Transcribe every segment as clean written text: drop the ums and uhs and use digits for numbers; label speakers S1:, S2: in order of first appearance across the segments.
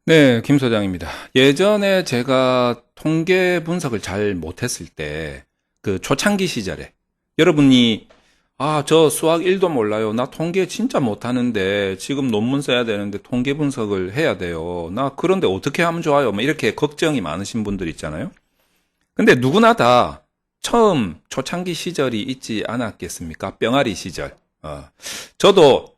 S1: 네, 김 소장입니다. 예전에 제가 통계 분석을 잘 못했을 때, 그 초창기 시절에, 여러분이, 저 수학 1도 몰라요. 나 통계 진짜 못하는데, 지금 논문 써야 되는데 통계 분석을 해야 돼요. 나 그런데 어떻게 하면 좋아요? 뭐 이렇게 걱정이 많으신 분들 있잖아요. 근데 누구나 다 처음 초창기 시절이 있지 않았겠습니까? 병아리 시절. 저도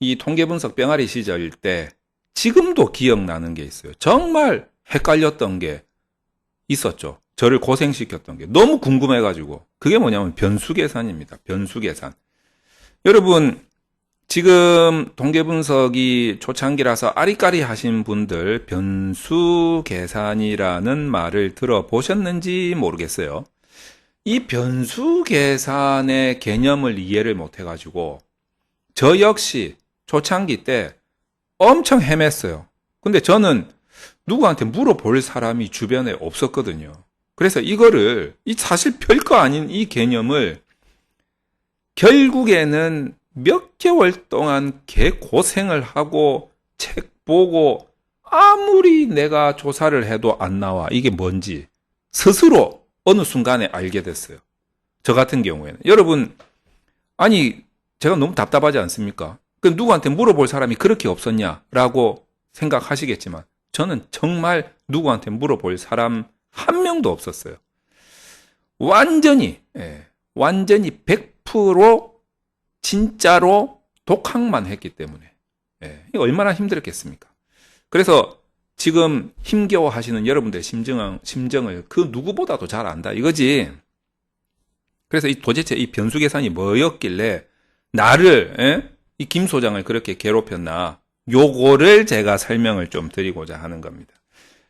S1: 이 통계 분석 병아리 시절일 때, 지금도 기억나는 게 있어요. 정말 헷갈렸던 게 있었죠. 저를 고생시켰던 게 너무 궁금해가지고. 그게 뭐냐면 변수 계산입니다. 변수 계산. 여러분, 지금 통계 분석이 초창기라서 아리까리 하신 분들 변수 계산이라는 말을 들어보셨는지 모르겠어요. 이 변수 계산의 개념을 이해를 못해가지고 저 역시 초창기 때 엄청 헤맸어요. 근데 저는 누구한테 물어볼 사람이 주변에 없었거든요. 그래서 이거를, 이 사실 별거 아닌 이 개념을 결국에는 몇 개월 동안 개고생을 하고 책 보고 아무리 내가 조사를 해도 안 나와. 이게 뭔지 스스로 어느 순간에 알게 됐어요. 저 같은 경우에는. 여러분, 아니, 제가 너무 답답하지 않습니까? 그 누구한테 물어볼 사람이 그렇게 없었냐라고 생각하시겠지만 저는 정말 누구한테 물어볼 사람 한 명도 없었어요. 완전히 100% 진짜로 독학만 했기 때문에 이거 얼마나 힘들었겠습니까? 그래서 지금 힘겨워하시는 여러분들의 심정을 그 누구보다도 잘 안다 이거지. 그래서 도대체 이 변수 계산이 뭐였길래 나를 이 김 소장을 그렇게 괴롭혔나, 요거를 제가 설명을 좀 드리고자 하는 겁니다.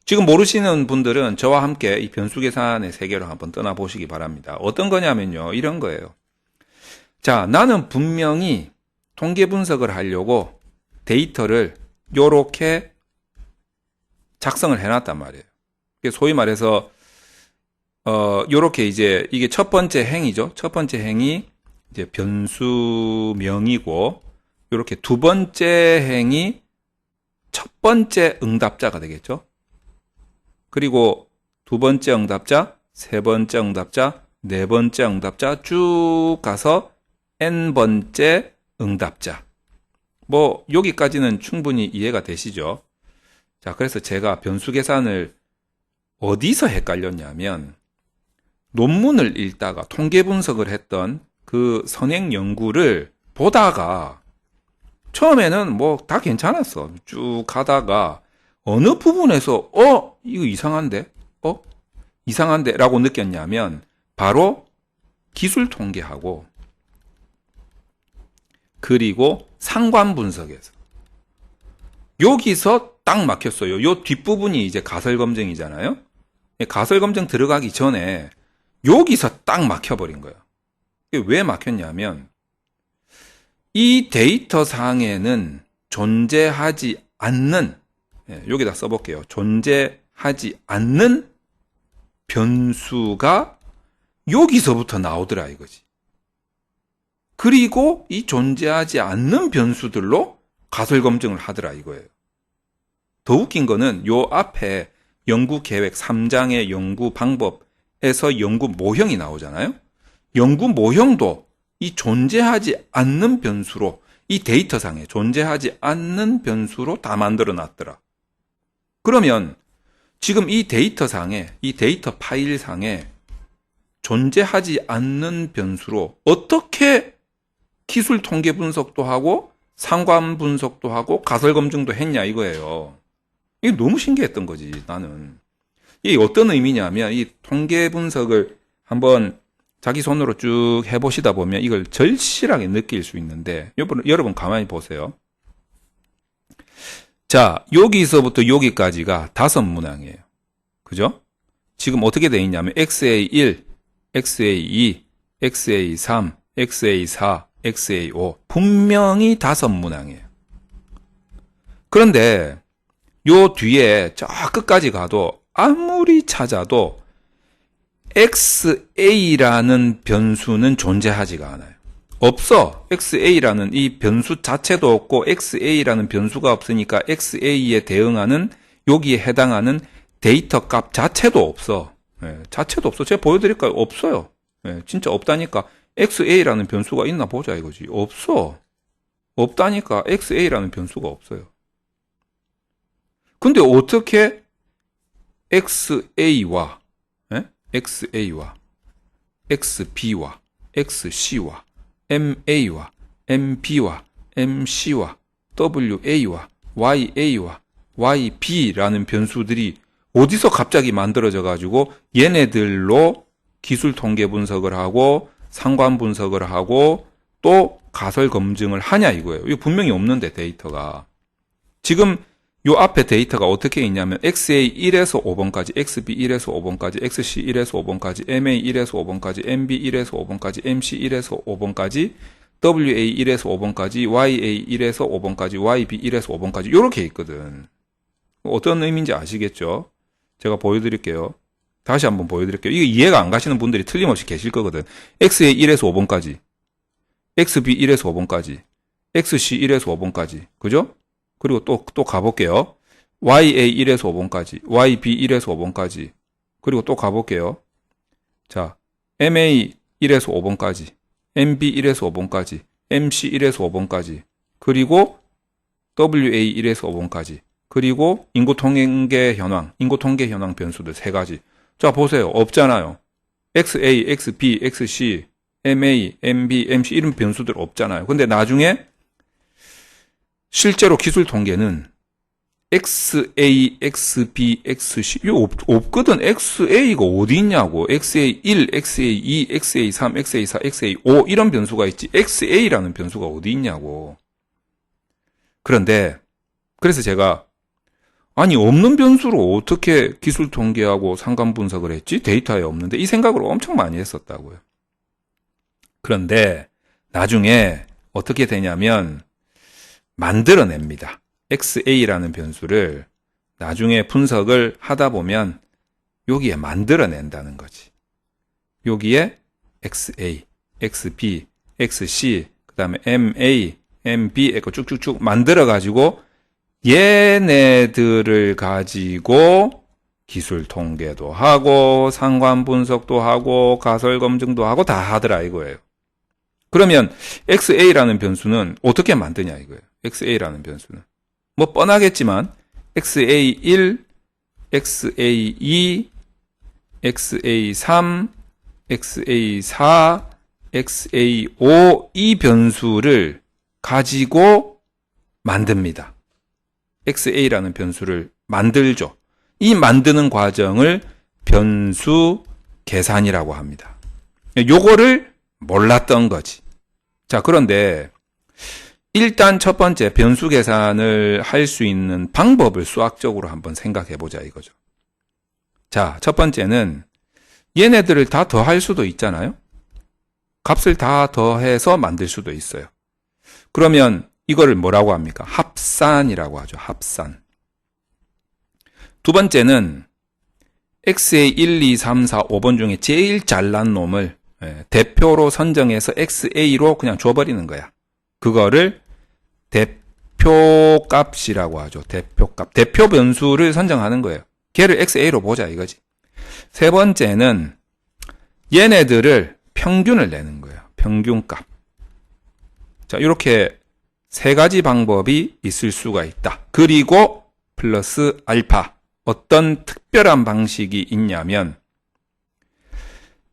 S1: 지금 모르시는 분들은 저와 함께 이 변수 계산의 세계로 한번 떠나보시기 바랍니다. 어떤 거냐면요, 이런 거예요. 자, 나는 분명히 통계 분석을 하려고 데이터를 요렇게 작성을 해놨단 말이에요. 소위 말해서 요렇게 이제 이게 첫 번째 행이죠. 첫 번째 행이 이제 변수명이고, 이렇게 두 번째 행이 첫 번째 응답자가 되겠죠. 그리고 두 번째 응답자, 세 번째 응답자, 네 번째 응답자 쭉 가서 n번째 응답자. 뭐 여기까지는 충분히 이해가 되시죠? 자, 그래서 제가 변수 계산을 어디서 헷갈렸냐면 논문을 읽다가 통계 분석을 했던 그 선행 연구를 보다가 처음에는 뭐 다 괜찮았어. 쭉 가다가 어느 부분에서 이거 이상한데? 이상한데? 라고 느꼈냐면 바로 기술 통계하고 그리고 상관 분석에서 여기서 딱 막혔어요. 요 뒷부분이 이제 가설 검증이잖아요. 가설 검증 들어가기 전에 여기서 딱 막혀버린 거예요. 왜 막혔냐면 이 데이터 상에는 존재하지 않는, 여기다 써볼게요. 존재하지 않는 변수가 여기서부터 나오더라 이거지. 그리고 이 존재하지 않는 변수들로 가설 검증을 하더라 이거예요. 더 웃긴 거는 요 앞에 연구 계획 3장의 연구 방법에서 연구 모형이 나오잖아요. 연구 모형도 이 존재하지 않는 변수로, 이 데이터상에 존재하지 않는 변수로 다 만들어 놨더라. 그러면 지금 이 데이터상에, 이 데이터 파일상에 존재하지 않는 변수로 어떻게 기술 통계 분석도 하고 상관 분석도 하고 가설 검증도 했냐 이거예요. 이게 너무 신기했던 거지, 나는. 이게 어떤 의미냐면 이 통계 분석을 한번 자기 손으로 쭉 해보시다 보면 이걸 절실하게 느낄 수 있는데, 여러분 가만히 보세요. 자, 여기서부터 여기까지가 5문항이에요. 그죠? 지금 어떻게 되어 있냐면 XA1, XA2, XA3, XA4, XA5 분명히 5문항이에요. 그런데 요 뒤에 저 끝까지 가도 아무리 찾아도 XA라는 변수는 존재하지가 않아요. 없어. XA라는 이 변수 자체도 없고 XA라는 변수가 없으니까 XA에 대응하는 여기에 해당하는 데이터 값 자체도 없어. 예, 자체도 없어. 제가 보여드릴까요? 없어요. 예, 진짜 없다니까. XA라는 변수가 있나 보자 이거지. 없어. 없다니까. XA라는 변수가 없어요. 근데 어떻게 XA와 XA와 XB와 XC와 MA와 MB와 MC와 WA와 YA와 YB라는 변수들이 어디서 갑자기 만들어져 가지고 얘네들로 기술 통계 분석을 하고 상관 분석을 하고 또 가설 검증을 하냐 이거예요. 이거 분명히 없는데 데이터가. 지금 요 앞에 데이터가 어떻게 있냐면 XA 1에서 5번까지, XB 1에서 5번까지, XC 1에서 5번까지, MA 1에서 5번까지, MB 1에서 5번까지, MC 1에서 5번까지, WA 1에서 5번까지, YA 1에서 5번까지, YB 1에서 5번까지 요렇게 있거든. 어떤 의미인지 아시겠죠? 제가 보여드릴게요. 다시 한번 보여드릴게요. 이게 이해가 안 가시는 분들이 틀림없이 계실 거거든. XA 1에서 5번까지, XB 1에서 5번까지, XC 1에서 5번까지. 그죠? 그리고 또 가볼게요. YA 1에서 5번까지, YB 1에서 5번까지. 그리고 또 가볼게요. 자, MA 1에서 5번까지, MB 1에서 5번까지, MC 1에서 5번까지. 그리고 WA 1에서 5번까지. 그리고 인구통계 현황 변수들 3가지. 자, 보세요. 없잖아요. XA, XB, XC, MA, MB, MC 이런 변수들 없잖아요. 근데 나중에 실제로 기술 통계는 XA, XB, XC 이거 없거든. XA가 어디 있냐고. XA 1, XA 2, XA 3, XA 4, XA 5 이런 변수가 있지. XA라는 변수가 어디 있냐고. 그래서 제가 아니 없는 변수로 어떻게 기술 통계하고 상관 분석을 했지? 데이터에 없는데 이 생각을 엄청 많이 했었다고요. 그런데 나중에 어떻게 되냐면 만들어냅니다. XA라는 변수를 나중에 분석을 하다 보면 여기에 만들어낸다는 거지. 여기에 XA, XB, XC, 그 다음에 MA, MB 이렇게 쭉쭉쭉 만들어가지고 얘네들을 가지고 기술 통계도 하고 상관 분석도 하고 가설 검증도 하고 다 하더라 이거예요. 그러면 XA라는 변수는 어떻게 만드냐 이거예요. XA라는 변수는 뭐 뻔하겠지만 XA1, XA2, XA3, XA4, XA5 이 변수를 가지고 만듭니다. XA라는 변수를 만들죠. 이 만드는 과정을 변수 계산이라고 합니다. 요거를 몰랐던 거지. 자, 그런데 일단 첫 번째 변수 계산을 할 수 있는 방법을 수학적으로 한번 생각해 보자 이거죠. 자, 첫 번째는 얘네들을 다 더할 수도 있잖아요. 값을 다 더해서 만들 수도 있어요. 그러면 이거를 뭐라고 합니까? 합산이라고 하죠. 합산. 두 번째는 XA 1, 2, 3, 4, 5번 중에 제일 잘난 놈을 대표로 선정해서 XA로 그냥 줘버리는 거야. 그거를 대표값이라고 하죠. 대표값. 대표 변수를 선정하는 거예요. 걔를 XA로 보자 이거지. 세 번째는 얘네들을 평균을 내는 거예요. 평균값. 자, 이렇게 세 가지 방법이 있을 수가 있다. 그리고 플러스 알파. 어떤 특별한 방식이 있냐면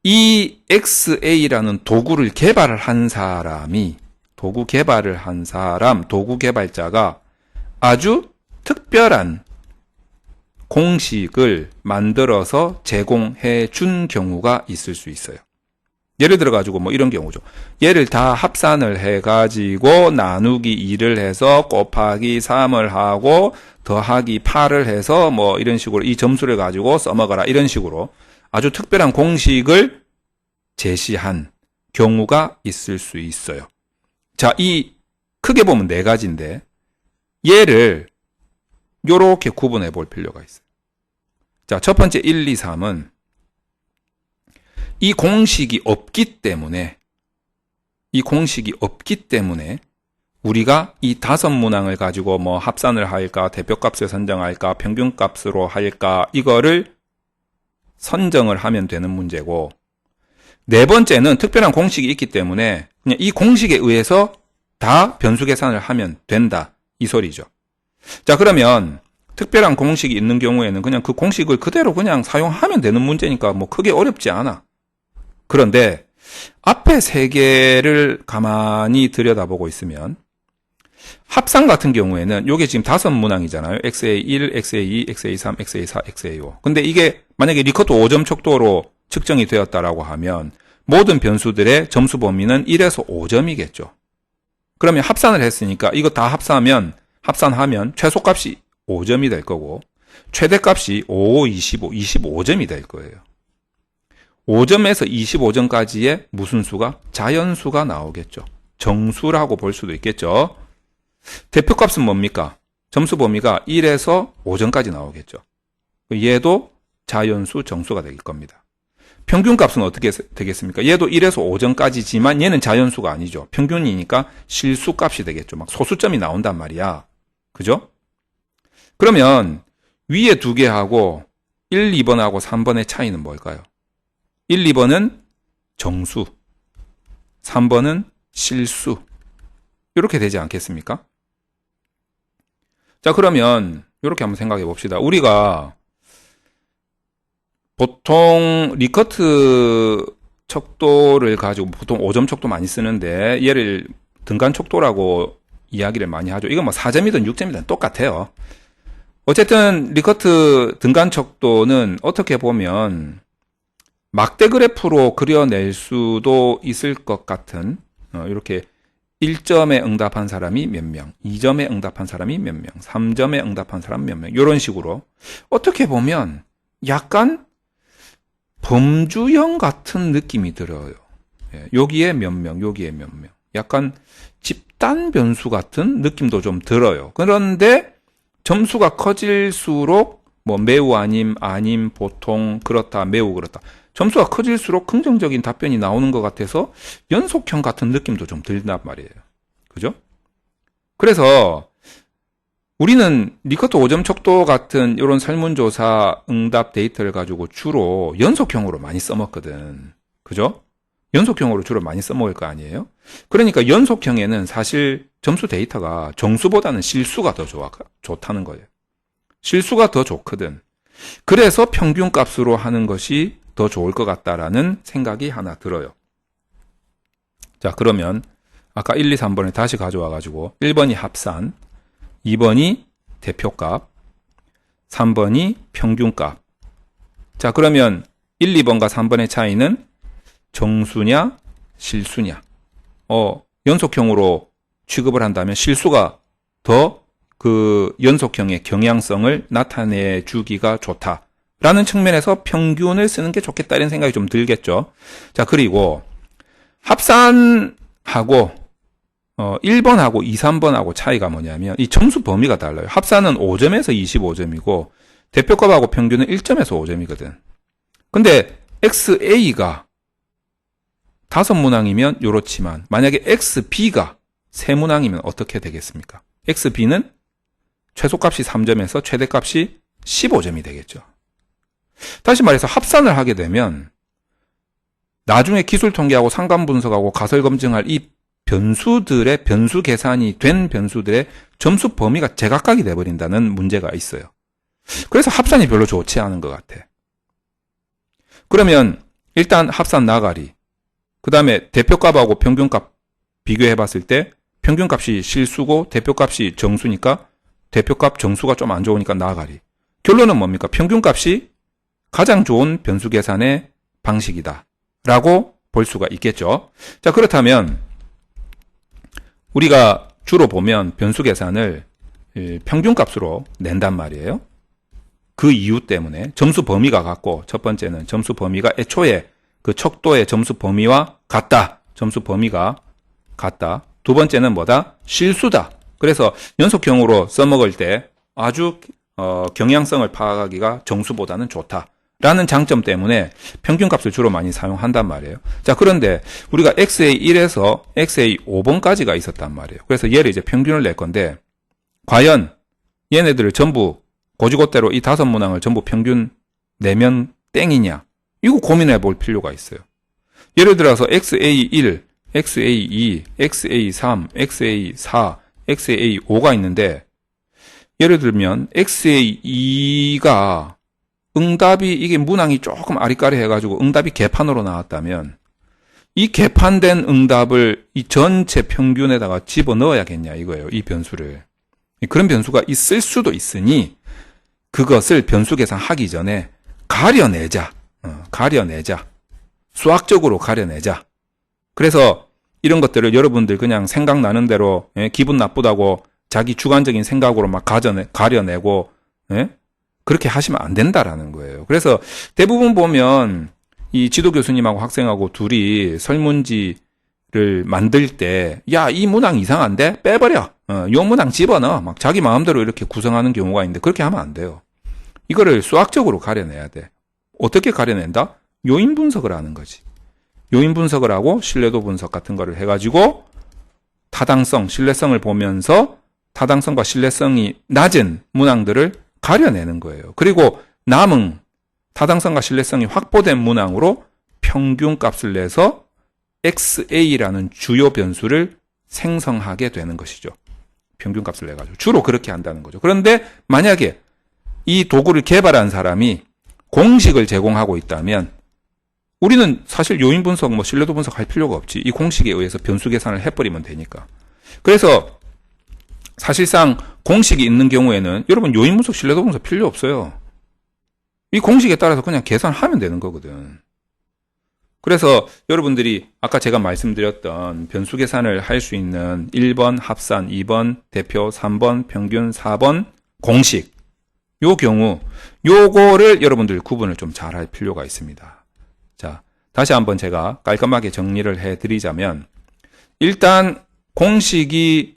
S1: 이 XA라는 도구 개발을 한 도구 개발자가 아주 특별한 공식을 만들어서 제공해 준 경우가 있을 수 있어요. 예를 들어 가지고 뭐 이런 경우죠. 얘를 다 합산을 해 가지고 나누기 2를 해서 곱하기 3을 하고 더하기 8을 해서 뭐 이런 식으로 이 점수를 가지고 써먹어라 이런 식으로 아주 특별한 공식을 제시한 경우가 있을 수 있어요. 자, 이 크게 보면 네 가지인데 얘를 요렇게 구분해 볼 필요가 있어요. 자, 첫 번째 1, 2, 3은 이 공식이 없기 때문에 우리가 이 5문항을 가지고 뭐 합산을 할까, 대표값을 선정할까, 평균값으로 할까, 이거를 선정을 하면 되는 문제고, 네 번째는 특별한 공식이 있기 때문에 그냥 이 공식에 의해서 다 변수 계산을 하면 된다, 이 소리죠. 자, 그러면 특별한 공식이 있는 경우에는 그냥 그 공식을 그대로 그냥 사용하면 되는 문제니까 뭐 크게 어렵지 않아. 그런데 앞에 세 개를 가만히 들여다보고 있으면 합산 같은 경우에는 요게 지금 5문항이잖아요. XA1, XA2, XA3, XA4, XA5. 근데 이게 만약에 리커트 5점 척도로 측정이 되었다라고 하면 모든 변수들의 점수 범위는 1에서 5점이겠죠. 그러면 합산을 했으니까 이거 다 합산하면 최소값이 5점이 될 거고 최대값이 5, 25, 25점이 될 거예요. 5점에서 25점까지의 무슨 수가? 자연수가 나오겠죠. 정수라고 볼 수도 있겠죠. 대표값은 뭡니까? 점수 범위가 1에서 5점까지 나오겠죠. 얘도 자연수 정수가 될 겁니다. 평균값은 어떻게 되겠습니까? 얘도 1에서 5점까지지만 얘는 자연수가 아니죠. 평균이니까 실수값이 되겠죠. 막 소수점이 나온단 말이야. 그죠? 그러면 위에 두 개하고 1, 2번하고 3번의 차이는 뭘까요? 1, 2번은 정수, 3번은 실수. 이렇게 되지 않겠습니까? 자, 그러면 이렇게 한번 생각해 봅시다. 우리가 보통 리커트 척도를 가지고 보통 5점 척도 많이 쓰는데 얘를 등간 척도라고 이야기를 많이 하죠. 이건 뭐 4점이든 6점이든 똑같아요. 어쨌든 리커트 등간 척도는 어떻게 보면 막대 그래프로 그려낼 수도 있을 것 같은 이렇게 1점에 응답한 사람이 몇 명, 2점에 응답한 사람이 몇 명, 3점에 응답한 사람 몇 명, 이런 식으로 어떻게 보면 약간 범주형 같은 느낌이 들어요. 여기에 몇 명, 여기에 몇 명. 약간 집단 변수 같은 느낌도 좀 들어요. 그런데 점수가 커질수록 뭐 매우 아님, 아님, 보통, 그렇다, 매우 그렇다. 점수가 커질수록 긍정적인 답변이 나오는 것 같아서 연속형 같은 느낌도 좀 든단 말이에요. 그죠? 그래서 우리는 리커트 5점 척도 같은 이런 설문조사 응답 데이터를 가지고 주로 연속형으로 많이 써먹거든. 그죠? 연속형으로 주로 많이 써먹을 거 아니에요? 그러니까 연속형에는 사실 점수 데이터가 정수보다는 실수가 더 좋다는 거예요. 실수가 더 좋거든. 그래서 평균값으로 하는 것이 더 좋을 것 같다라는 생각이 하나 들어요. 자, 그러면 아까 1, 2, 3번을 다시 가져와가지고 1번이 합산, 2번이 대표값, 3번이 평균값. 자, 그러면 1, 2번과 3번의 차이는 정수냐, 실수냐. 연속형으로 취급을 한다면 실수가 더 그 연속형의 경향성을 나타내 주기가 좋다라는 측면에서 평균을 쓰는 게 좋겠다 이런 생각이 좀 들겠죠. 자, 그리고 합산하고 1번하고 2, 3번하고 차이가 뭐냐면 이 점수 범위가 달라요. 합산은 5점에서 25점이고 대표값하고 평균은 1점에서 5점이거든. 근데 XA가 5문항이면 요렇지만 만약에 XB가 3문항이면 어떻게 되겠습니까? XB는 최소값이 3점에서 최대값이 15점이 되겠죠. 다시 말해서 합산을 하게 되면 나중에 기술 통계하고 상관 분석하고 가설 검증할 이 변수들의 변수 계산이 된 변수들의 점수 범위가 제각각이 돼버린다는 문제가 있어요. 그래서 합산이 별로 좋지 않은 것 같아. 그러면 일단 합산 나가리, 그 다음에 대표값하고 평균값 비교해 봤을 때 평균값이 실수고 대표값이 정수니까 대표값 정수가 좀 안 좋으니까 나가리. 결론은 뭡니까? 평균값이 가장 좋은 변수 계산의 방식이다 라고 볼 수가 있겠죠. 자, 그렇다면 우리가 주로 보면 변수 계산을 평균값으로 낸단 말이에요. 그 이유 때문에 점수 범위가 같고, 첫 번째는 점수 범위가 애초에 그 척도의 점수 범위와 같다. 점수 범위가 같다. 두 번째는 뭐다? 실수다. 그래서 연속형으로 써먹을 때 아주 경향성을 파악하기가 정수보다는 좋다 라는 장점 때문에 평균값을 주로 많이 사용한단 말이에요. 자, 그런데 우리가 XA1에서 XA5번까지가 있었단 말이에요. 그래서 얘를 이제 평균을 낼 건데, 과연 얘네들을 전부 고지고대로 이 5문항을 전부 평균 내면 땡이냐? 이거 고민해 볼 필요가 있어요. 예를 들어서 XA1, XA2, XA3, XA4, XA5가 있는데, 예를 들면 XA2가 응답이 이게 문항이 조금 아리까리 해가지고 응답이 개판으로 나왔다면 이 개판된 응답을 이 전체 평균에다가 집어넣어야겠냐 이거예요. 이 변수를. 그런 변수가 있을 수도 있으니 그것을 변수 계산하기 전에 가려내자. 수학적으로 가려내자. 그래서 이런 것들을 여러분들 그냥 생각나는 대로 기분 나쁘다고 자기 주관적인 생각으로 막 가려내고 그렇게 하시면 안 된다라는 거예요. 그래서 대부분 보면 이 지도 교수님하고 학생하고 둘이 설문지를 만들 때, 야, 이 문항 이상한데? 빼버려. 요 문항 집어넣어. 막 자기 마음대로 이렇게 구성하는 경우가 있는데 그렇게 하면 안 돼요. 이거를 수학적으로 가려내야 돼. 어떻게 가려낸다? 요인 분석을 하는 거지. 요인 분석을 하고 신뢰도 분석 같은 거를 해가지고 타당성, 신뢰성을 보면서 타당성과 신뢰성이 낮은 문항들을 가려내는 거예요. 그리고 남은 타당성과 신뢰성이 확보된 문항으로 평균값을 내서 XA라는 주요 변수를 생성하게 되는 것이죠. 평균값을 내가지고 주로 그렇게 한다는 거죠. 그런데 만약에 이 도구를 개발한 사람이 공식을 제공하고 있다면 우리는 사실 요인 분석, 신뢰도 분석 할 필요가 없지. 이 공식에 의해서 변수 계산을 해버리면 되니까. 그래서 사실상 공식이 있는 경우에는 여러분 요인 분석, 신뢰도 분석 필요 없어요. 이 공식에 따라서 그냥 계산하면 되는 거거든. 그래서 여러분들이 아까 제가 말씀드렸던 변수 계산을 할 수 있는 1번 합산, 2번 대표, 3번 평균, 4번 공식. 요 경우 요거를 여러분들 구분을 좀 잘 할 필요가 있습니다. 자, 다시 한번 제가 깔끔하게 정리를 해드리자면 일단 공식이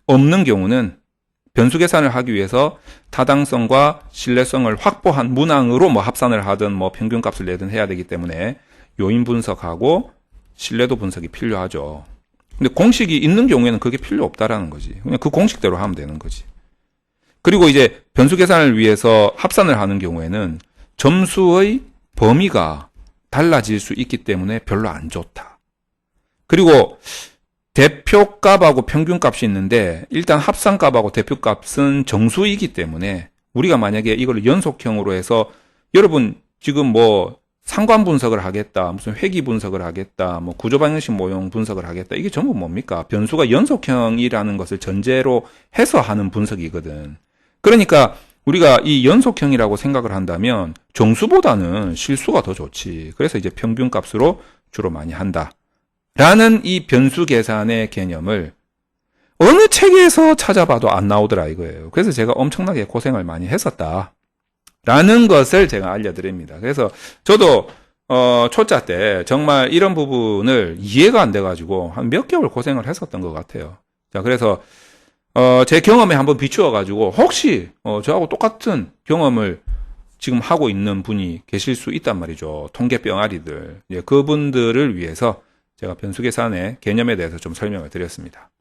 S1: 없는 경우는 변수 계산을 하기 위해서 타당성과 신뢰성을 확보한 문항으로 합산을 하든 평균값을 내든 해야 되기 때문에 요인 분석하고 신뢰도 분석이 필요하죠. 근데 공식이 있는 경우에는 그게 필요 없다라는 거지. 그냥 그 공식대로 하면 되는 거지. 그리고 이제 변수 계산을 위해서 합산을 하는 경우에는 점수의 범위가 달라질 수 있기 때문에 별로 안 좋다. 그리고 대표값하고 평균값이 있는데 일단 합산값하고 대표값은 정수이기 때문에 우리가 만약에 이걸 연속형으로 해서 여러분 지금 상관 분석을 하겠다, 무슨 회귀 분석을 하겠다, 구조 방정식 모형 분석을 하겠다. 이게 전부 뭡니까? 변수가 연속형이라는 것을 전제로 해서 하는 분석이거든. 그러니까 우리가 이 연속형이라고 생각을 한다면 정수보다는 실수가 더 좋지. 그래서 이제 평균값으로 주로 많이 한다. 라는 이 변수 계산의 개념을 어느 책에서 찾아봐도 안 나오더라 이거예요. 그래서 제가 엄청나게 고생을 많이 했었다. 라는 것을 제가 알려드립니다. 그래서 저도 초짜 때 정말 이런 부분을 이해가 안 돼가지고 한 몇 개월 고생을 했었던 것 같아요. 자, 그래서 제 경험에 한번 비추어가지고 혹시 저하고 똑같은 경험을 지금 하고 있는 분이 계실 수 있단 말이죠. 통계 병아리들. 그분들을 위해서 제가 변수 계산의 개념에 대해서 좀 설명을 드렸습니다.